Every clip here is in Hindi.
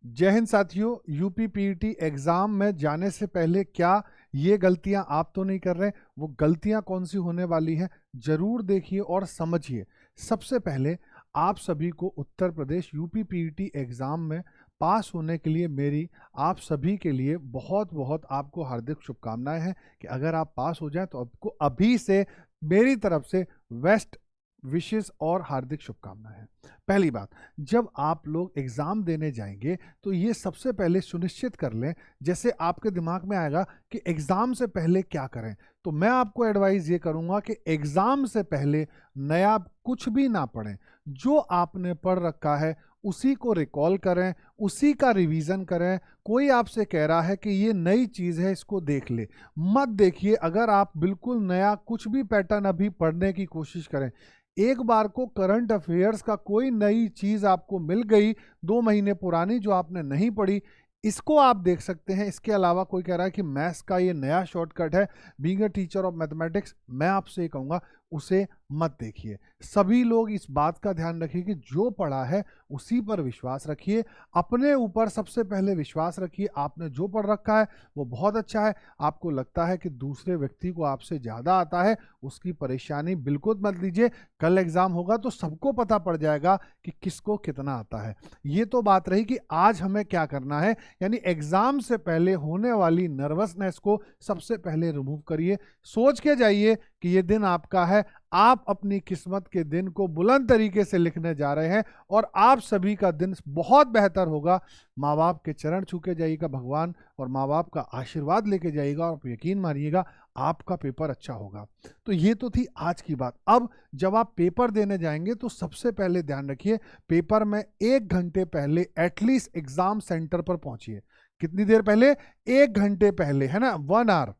जय हिंद साथियों। यूपी पीईटी एग्जाम में जाने से पहले क्या ये गलतियां आप तो नहीं कर रहे? वो गलतियां कौन सी होने वाली हैं जरूर देखिए और समझिए। सबसे पहले आप सभी को Uttar Pradesh UP PET exam में पास होने के लिए मेरी आप सभी के लिए बहुत बहुत आपको हार्दिक शुभकामनाएं हैं कि अगर आप पास हो जाएं तो आपको अभी से मेरी तरफ से बेस्ट विशेष और हार्दिक शुभकामनाएं हैं। पहली बात, जब आप लोग एग्ज़ाम देने जाएंगे तो ये सबसे पहले सुनिश्चित कर लें, जैसे आपके दिमाग में आएगा कि एग्ज़ाम से पहले क्या करें, तो मैं आपको एडवाइस ये करूंगा कि एग्ज़ाम से पहले नया कुछ भी ना पढ़ें। जो आपने पढ़ रखा है उसी को रिकॉल करें, उसी का रिवीजन करें। कोई आपसे कह रहा है कि ये नई चीज़ है, इसको देख ले, मत देखिए। अगर आप बिल्कुल नया कुछ भी पैटर्न अभी पढ़ने की कोशिश करें, एक बार को करंट अफेयर्स का कोई नई चीज़ आपको मिल गई 2 महीने पुरानी जो आपने नहीं पढ़ी, इसको आप देख सकते हैं। इसके अलावा कोई कह रहा है कि मैथ्स का ये नया शॉर्टकट है, being a teacher of mathematics, मैं आपसे ये कहूँगा उसे मत देखिए। सभी लोग इस बात का ध्यान रखिए कि जो पढ़ा है उसी पर विश्वास रखिए। अपने ऊपर सबसे पहले विश्वास रखिए। आपने जो पढ़ रखा है वो बहुत अच्छा है। आपको लगता है कि दूसरे व्यक्ति को आपसे ज़्यादा आता है, उसकी परेशानी बिल्कुल मत लीजिए। कल एग्ज़ाम होगा तो सबको पता पड़ जाएगा कि किसको कितना आता है। ये तो बात रही कि आज हमें क्या करना है, यानी एग्ज़ाम से पहले होने वाली नर्वसनेस को सबसे पहले रिमूव करिए। सोच के जाइए कि ये दिन आपका है, आप अपनी किस्मत के दिन को बुलंद तरीके से लिखने जा रहे हैं और आप सभी का दिन बहुत बेहतर होगा। माँ बाप के चरण छू के जाइएगा भगवान, और माँ बाप का आशीर्वाद लेके जाइएगा, और आप यकीन मानिएगा आपका पेपर अच्छा होगा। तो ये तो थी आज की बात। अब जब आप पेपर देने जाएंगे तो सबसे पहले ध्यान रखिए, पेपर में 1 घंटे पहले एटलीस्ट एग्जाम सेंटर पर पहुंचिए। कितनी देर पहले? 1 घंटे पहले, है ना, 1 आवर।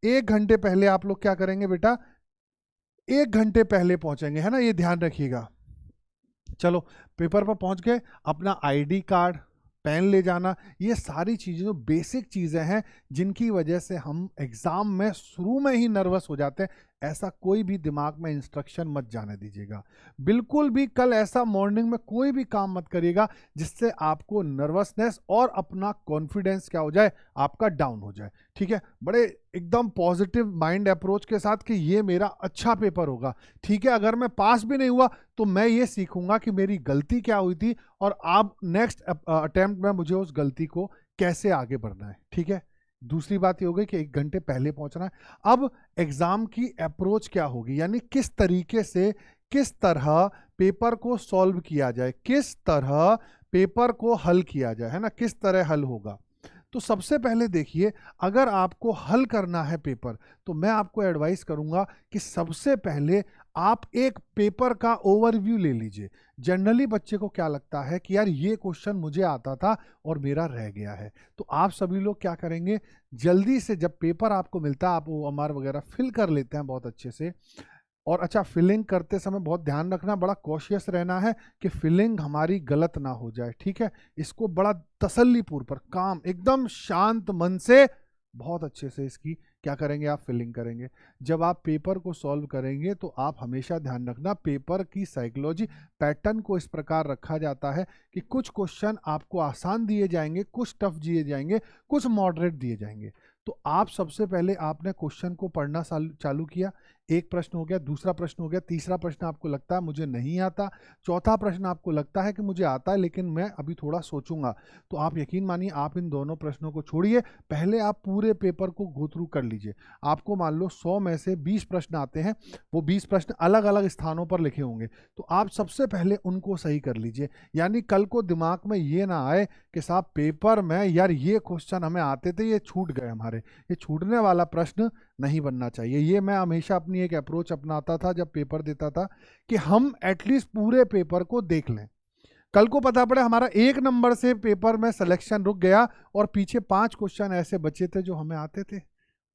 1 घंटे पहले आप लोग क्या करेंगे बेटा? 1 घंटे पहले पहुंचेंगे, है ना, ये ध्यान रखिएगा। चलो, पेपर पर पहुंच गए, अपना आईडी कार्ड, पेन ले जाना, ये सारी चीज़ें जो बेसिक चीज़ें हैं जिनकी वजह से हम एग्ज़ाम में शुरू में ही नर्वस हो जाते हैं, ऐसा कोई भी दिमाग में इंस्ट्रक्शन मत जाने दीजिएगा। बिल्कुल भी कल ऐसा मॉर्निंग में कोई भी काम मत करिएगा जिससे आपको नर्वसनेस और अपना कॉन्फिडेंस क्या हो जाए, आपका डाउन हो जाए। ठीक है, बड़े एकदम पॉजिटिव माइंड अप्रोच के साथ कि ये मेरा अच्छा पेपर होगा। ठीक है, अगर मैं पास भी नहीं हुआ तो मैं ये सीखूंगा कि मेरी गलती क्या हुई थी और अब नेक्स्ट अटेम्प्ट में मुझे उस गलती को कैसे आगे बढ़ना है। ठीक है, दूसरी बात ये हो गई कि 1 घंटे पहले पहुंचना है। अब एग्जाम की अप्रोच क्या होगी, यानी किस तरीके से, किस तरह पेपर को सॉल्व किया जाए, किस तरह पेपर को हल किया जाए, है ना, किस तरह हल होगा। तो सबसे पहले देखिए, अगर आपको हल करना है पेपर तो मैं आपको एडवाइस करूंगा कि सबसे पहले आप एक पेपर का ओवरव्यू ले लीजिए। जनरली बच्चे को क्या लगता है कि यार ये क्वेश्चन मुझे आता था और मेरा रह गया है, तो आप सभी लोग क्या करेंगे, जल्दी से जब पेपर आपको मिलता है आप OMR वगैरह फिल कर लेते हैं बहुत अच्छे से। और अच्छा, फिलिंग करते समय बहुत ध्यान रखना, बड़ा कॉशियस रहना है कि फिलिंग हमारी गलत ना हो जाए। ठीक है, इसको बड़ा तसल्लीपूर्वक पर काम एकदम शांत मन से बहुत अच्छे से इसकी क्या करेंगे, आप फिलिंग करेंगे। जब आप पेपर को सॉल्व करेंगे तो आप हमेशा ध्यान रखना, पेपर की साइकोलॉजी पैटर्न को इस प्रकार रखा जाता है कि कुछ क्वेश्चन आपको आसान दिए जाएंगे, कुछ टफ दिए जाएंगे, कुछ मॉडरेट दिए जाएंगे। तो आप सबसे पहले आपने क्वेश्चन को पढ़ना चालू किया, एक प्रश्न हो गया, दूसरा प्रश्न हो गया, तीसरा प्रश्न आपको लगता है मुझे नहीं आता, चौथा प्रश्न आपको लगता है कि मुझे आता है लेकिन मैं अभी थोड़ा सोचूंगा, तो आप यकीन मानिए आप इन दोनों प्रश्नों को छोड़िए, पहले आप पूरे पेपर को गो थ्रू कर लीजिए। आपको मान लो 100 में से 20 प्रश्न आते हैं, वो 20 प्रश्न अलग अलग स्थानों पर लिखे होंगे, तो आप सबसे पहले उनको सही कर लीजिए। यानी कल को दिमाग में ये ना आए कि साहब पेपर में यार ये क्वेश्चन हमें आते थे, ये छूट गए हमारे। ये छूटने वाला प्रश्न नहीं बनना चाहिए। ये मैं हमेशा अपनी एक अप्रोच अपनाता था जब पेपर देता था कि हम एटलीस्ट पूरे पेपर को देख लें। कल को पता पड़े हमारा 1 नंबर से पेपर में सिलेक्शन रुक गया और पीछे 5 क्वेश्चन ऐसे बचे थे जो हमें आते थे।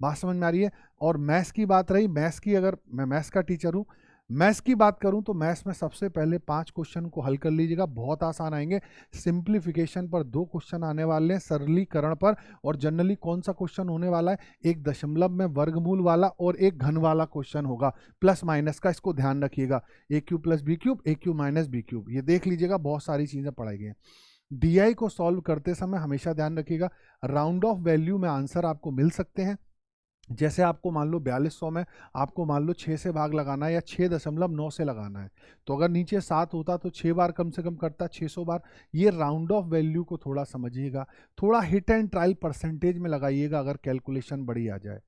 बात समझ में आ रही है? और मैथ्स की बात रही, मैथ्स की, अगर मैं मैथ्स का टीचर हूँ, मैथ्स की बात करूं तो मैथ्स में सबसे पहले 5 क्वेश्चन को हल कर लीजिएगा, बहुत आसान आएंगे। सिंप्लीफिकेशन पर 2 क्वेश्चन आने वाले हैं, सरलीकरण पर, और जनरली कौन सा क्वेश्चन होने वाला है, एक दशमलव में वर्गमूल वाला और एक घन वाला क्वेश्चन होगा, प्लस माइनस का, इसको ध्यान रखिएगा। a³ + b³ a³ - b³, ये देख लीजिएगा, बहुत सारी चीज़ें पढ़ाई गई हैं। DI को सॉल्व करते समय हमेशा ध्यान रखिएगा राउंड ऑफ वैल्यू में आंसर आपको मिल सकते हैं। जैसे आपको मान लो 4200 में आपको मान लो 6 से भाग लगाना है या 6.9 से लगाना है, तो अगर नीचे 7 होता तो 6 बार कम से कम करता, 600 बार। ये राउंड ऑफ वैल्यू को थोड़ा समझिएगा, थोड़ा हिट एंड ट्रायल परसेंटेज में लगाइएगा अगर कैलकुलेशन बड़ी आ जाए।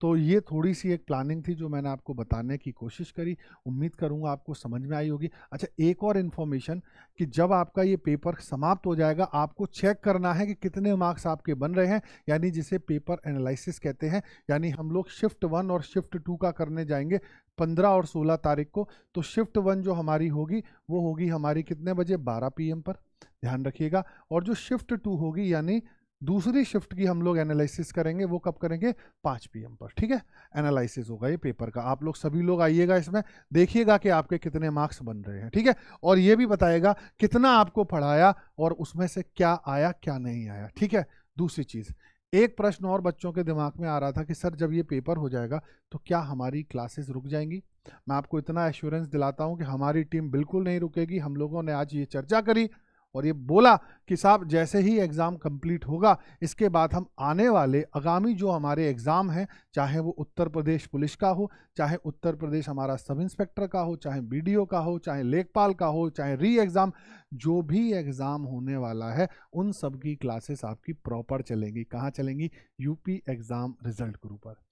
तो ये थोड़ी सी एक प्लानिंग थी जो मैंने आपको बताने की कोशिश करी, उम्मीद करूंगा आपको समझ में आई होगी। अच्छा, एक और इन्फॉर्मेशन कि जब आपका ये पेपर समाप्त हो जाएगा आपको चेक करना है कि कितने मार्क्स आपके बन रहे हैं, यानी जिसे पेपर एनालिसिस कहते हैं। यानी हम लोग शिफ्ट 1 और शिफ्ट 2 का करने जाएंगे 15 और 16 तारीख को। तो शिफ्ट 1 जो हमारी होगी वो होगी हमारी कितने बजे, 12 PM पर, ध्यान रखिएगा। और जो शिफ्ट 2 होगी यानी दूसरी शिफ्ट की हम लोग एनालिसिस करेंगे, वो कब करेंगे, 5 PM पर, ठीक है। एनालिसिस होगा ये पेपर का, आप लोग सभी लोग आइएगा, इसमें देखिएगा कि आपके कितने मार्क्स बन रहे हैं, ठीक है। और ये भी बताएगा कितना आपको पढ़ाया और उसमें से क्या आया क्या नहीं आया, ठीक है। दूसरी चीज़, एक प्रश्न और बच्चों के दिमाग में आ रहा था कि सर जब ये पेपर हो जाएगा तो क्या हमारी क्लासेस रुक जाएंगी। मैं आपको इतना एश्योरेंस दिलाता हूँ कि हमारी टीम बिल्कुल नहीं रुकेगी। हम लोगों ने आज ये चर्चा करी और ये बोला कि साहब जैसे ही एग्ज़ाम कंप्लीट होगा इसके बाद हम आने वाले आगामी जो हमारे एग्ज़ाम हैं, चाहे वो उत्तर प्रदेश पुलिस का हो, चाहे उत्तर प्रदेश हमारा सब इंस्पेक्टर का हो, चाहे BDO का हो, चाहे लेखपाल का हो, चाहे री एग्ज़ाम, जो भी एग्ज़ाम होने वाला है उन सब की क्लासेस आपकी प्रॉपर चलेंगी। कहाँ चलेंगी, यूपी एग्ज़ाम रिजल्ट गुरु पर।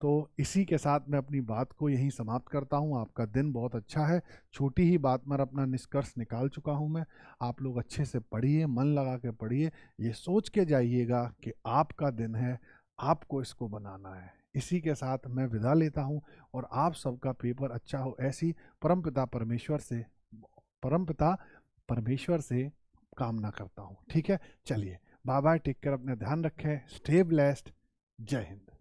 तो इसी के साथ मैं अपनी बात को यहीं समाप्त करता हूँ। आपका दिन बहुत अच्छा है, छोटी ही बात में अपना निष्कर्ष निकाल चुका हूँ मैं। आप लोग अच्छे से पढ़िए, मन लगा के पढ़िए, ये सोच के जाइएगा कि आपका दिन है, आपको इसको बनाना है। इसी के साथ मैं विदा लेता हूँ और आप सबका पेपर अच्छा हो, ऐसी परमपिता परमेश्वर से कामना करता हूँ, ठीक है। चलिए, बाय बाय, टेक केयर, अपना ध्यान रखें, स्टे ब्लेस्ड, जय हिंद।